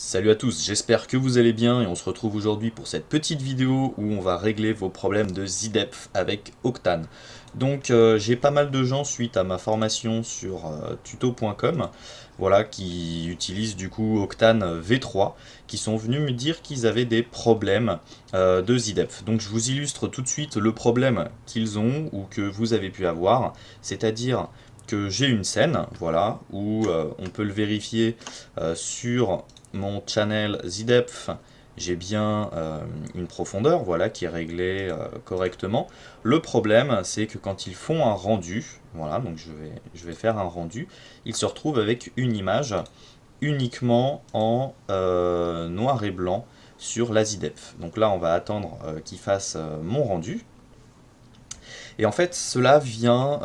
Salut à tous, j'espère que vous allez bien et on se retrouve aujourd'hui pour cette petite vidéo où on va régler vos problèmes de ZDEF avec Octane. Donc j'ai pas mal de gens suite à ma formation sur tuto.com voilà, qui utilisent du coup Octane V3 qui sont venus me dire qu'ils avaient des problèmes de ZDEF. Donc je vous illustre tout de suite le problème qu'ils ont ou que vous avez pu avoir, c'est-à-dire que j'ai une scène, voilà, où on peut le vérifier sur mon channel ZDEF, j'ai bien une profondeur voilà, qui est réglée correctement. Le problème, c'est que quand ils font un rendu, voilà, donc je vais faire un rendu, ils se retrouvent avec une image uniquement en noir et blanc sur la ZDEF. Donc là, on va attendre qu'il fasse mon rendu. Et en fait, cela vient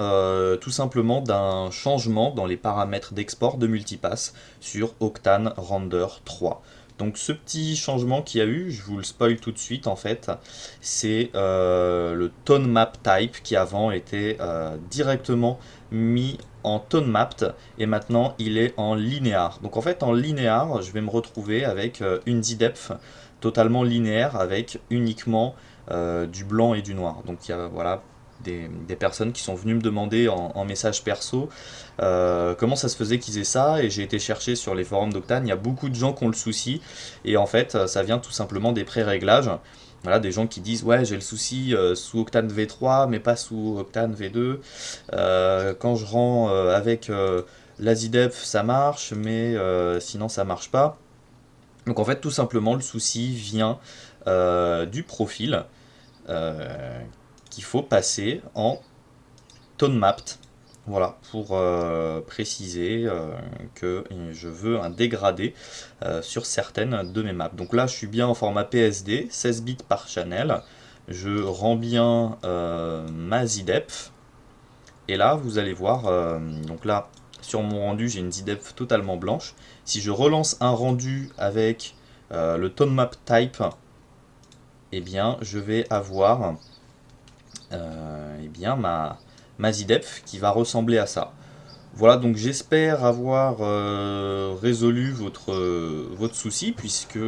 tout simplement d'un changement dans les paramètres d'export de multipass sur Octane Render 3. Donc ce petit changement qu'il y a eu, je vous le spoil tout de suite en fait, c'est le tone map type qui avant était directement mis en tone mapped et maintenant il est en linéaire. Donc en fait en linéaire, je vais me retrouver avec une ZDEF totalement linéaire avec uniquement du blanc et du noir. Donc il y a voilà des personnes qui sont venues me demander en message perso comment ça se faisait qu'ils aient ça, et j'ai été chercher sur les forums d'Octane, il y a beaucoup de gens qui ont le souci, et en fait ça vient tout simplement des pré-réglages. Voilà, des gens qui disent ouais j'ai le souci sous Octane V3 mais pas sous Octane V2, quand je rends avec la ZDEF ça marche mais sinon ça marche pas. Donc en fait tout simplement le souci vient du profil euh, qu'il faut passer en tone mapped. Voilà, pour préciser que je veux un dégradé sur certaines de mes maps. Donc là, je suis bien en format PSD, 16 bits par channel. Je rends bien ma ZDEF. Et là, vous allez voir, donc là, sur mon rendu, j'ai une ZDEF totalement blanche. Si je relance un rendu avec le tone map type, eh bien, je vais avoir eh bien, ma ZDEF qui va ressembler à ça. Voilà, donc j'espère avoir résolu votre souci, puisque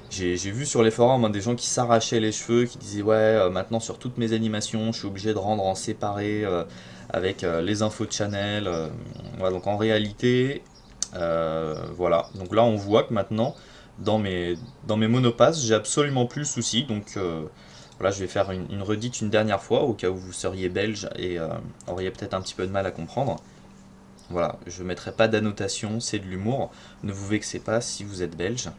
j'ai vu sur les forums hein, des gens qui s'arrachaient les cheveux, qui disaient ouais, maintenant sur toutes mes animations, je suis obligé de rendre en séparé avec les infos de channel. Voilà, donc en réalité, voilà. Donc là, on voit que maintenant, dans mes monopasses, j'ai absolument plus le souci. Donc voilà, je vais faire une redite une dernière fois, au cas où vous seriez belge et auriez peut-être un petit peu de mal à comprendre. Voilà, je ne mettrai pas d'annotation, c'est de l'humour. Ne vous vexez pas si vous êtes belge,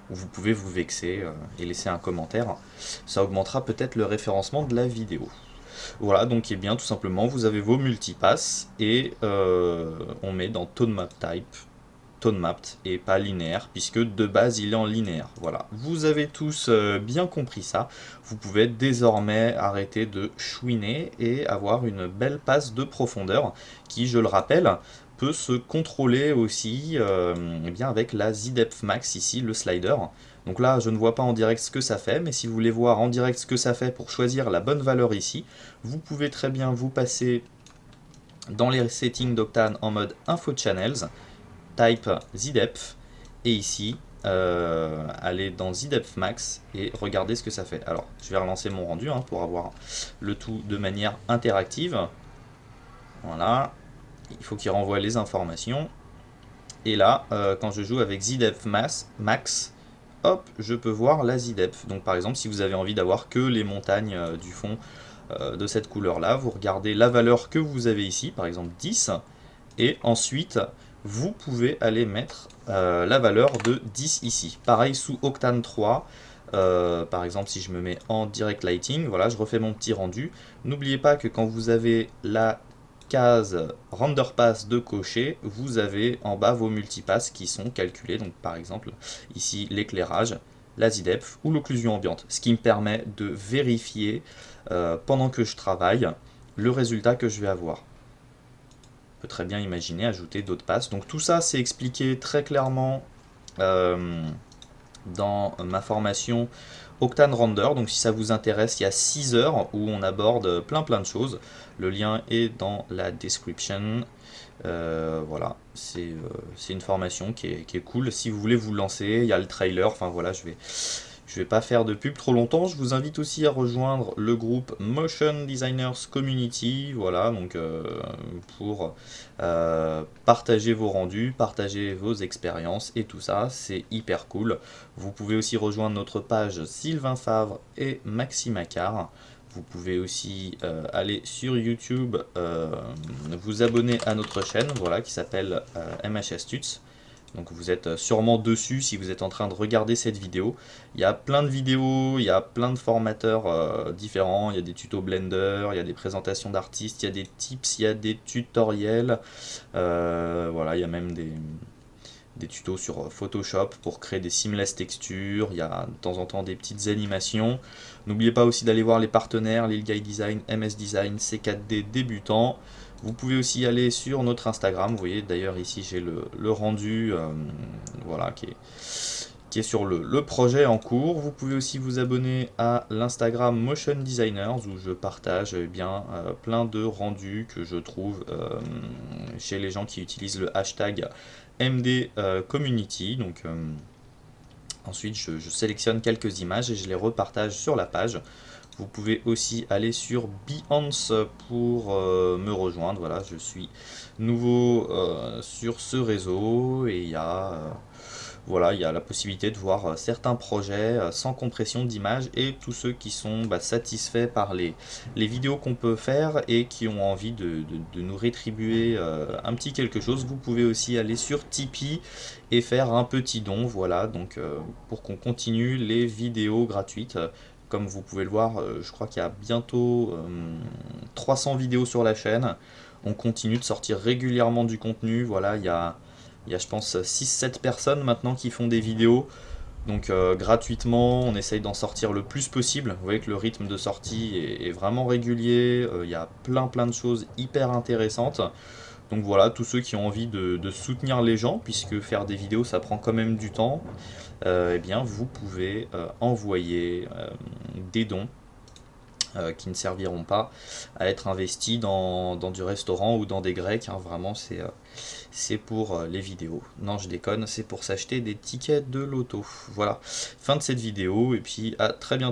ou vous pouvez vous vexer et laisser un commentaire. Ça augmentera peut-être le référencement de la vidéo. Voilà, donc et bien tout simplement, vous avez vos multipass et on met dans tone map type, tone mapped et pas linéaire, puisque de base il est en linéaire. Voilà, vous avez tous bien compris ça. Vous pouvez désormais arrêter de chouiner et avoir une belle passe de profondeur qui, je le rappelle, peut se contrôler aussi eh bien avec la ZDEF Max ici, le slider. Donc là, je ne vois pas en direct ce que ça fait, mais si vous voulez voir en direct ce que ça fait pour choisir la bonne valeur ici, vous pouvez très bien vous passer dans les settings d'Octane en mode Info Channels, type ZDEF, et ici, aller dans ZDEF Max et regarder ce que ça fait. Alors, je vais relancer mon rendu hein, pour avoir le tout de manière interactive. Voilà, il faut qu'il renvoie les informations. Et là, quand je joue avec ZDEF Max, hop, je peux voir la ZDEF. Donc par exemple, si vous avez envie d'avoir que les montagnes du fond de cette couleur-là, vous regardez la valeur que vous avez ici, par exemple 10, et ensuite, vous pouvez aller mettre la valeur de 10 ici. Pareil sous Octane 3, par exemple si je me mets en direct lighting, voilà, je refais mon petit rendu. N'oubliez pas que quand vous avez la case render pass de cocher, vous avez en bas vos multipass qui sont calculés. Donc par exemple ici l'éclairage, la ZDEF ou l'occlusion ambiante, ce qui me permet de vérifier pendant que je travaille le résultat que je vais avoir. On peut très bien imaginer ajouter d'autres passes. Donc tout ça c'est expliqué très clairement dans ma formation Octane Render. Donc si ça vous intéresse, il y a 6 heures où on aborde plein de choses. Le lien est dans la description. Voilà, c'est une formation qui est cool. Si vous voulez vous lancer, il y a le trailer, enfin voilà, je vais pas faire de pub trop longtemps. Je vous invite aussi à rejoindre le groupe Motion Designers Community, voilà, donc pour partager vos rendus, partager vos expériences et tout ça, c'est hyper cool. Vous pouvez aussi rejoindre notre page Sylvain Favre et Maxime Accard. Vous pouvez aussi aller sur YouTube, vous abonner à notre chaîne, voilà, qui s'appelle MHS Tuts. Donc vous êtes sûrement dessus si vous êtes en train de regarder cette vidéo. Il y a plein de vidéos, il y a plein de formateurs différents. Il y a des tutos Blender, il y a des présentations d'artistes, il y a des tips, il y a des tutoriels. Voilà, il y a même des tutos sur Photoshop pour créer des seamless textures. Il y a de temps en temps des petites animations. N'oubliez pas aussi d'aller voir les partenaires, Lil Guy Design, MS Design, C4D débutant. Vous pouvez aussi aller sur notre Instagram. Vous voyez d'ailleurs ici j'ai le rendu voilà, qui est sur le projet en cours. Vous pouvez aussi vous abonner à l'Instagram Motion Designers où je partage plein de rendus que je trouve chez les gens qui utilisent le hashtag MD Community. Donc ensuite je sélectionne quelques images et je les repartage sur la page. Vous pouvez aussi aller sur Behance pour me rejoindre. Voilà, je suis nouveau sur ce réseau et voilà, il y a la possibilité de voir certains projets sans compression d'image et tous ceux qui sont satisfaits par les vidéos qu'on peut faire et qui ont envie de nous rétribuer un petit quelque chose. Vous pouvez aussi aller sur Tipeee et faire un petit don, voilà, donc pour qu'on continue les vidéos gratuites. Comme vous pouvez le voir, je crois qu'il y a bientôt 300 vidéos sur la chaîne. On continue de sortir régulièrement du contenu. Voilà, il y a je pense 6-7 personnes maintenant qui font des vidéos. Donc gratuitement, on essaye d'en sortir le plus possible. Vous voyez que le rythme de sortie est vraiment régulier. Il y a plein de choses hyper intéressantes. Donc voilà, tous ceux qui ont envie de soutenir les gens, puisque faire des vidéos ça prend quand même du temps, eh bien vous pouvez envoyer des dons qui ne serviront pas à être investis dans du restaurant ou dans des grecs, hein. Vraiment c'est pour les vidéos. Non, je déconne, c'est pour s'acheter des tickets de loto. Voilà, fin de cette vidéo et puis à très bientôt.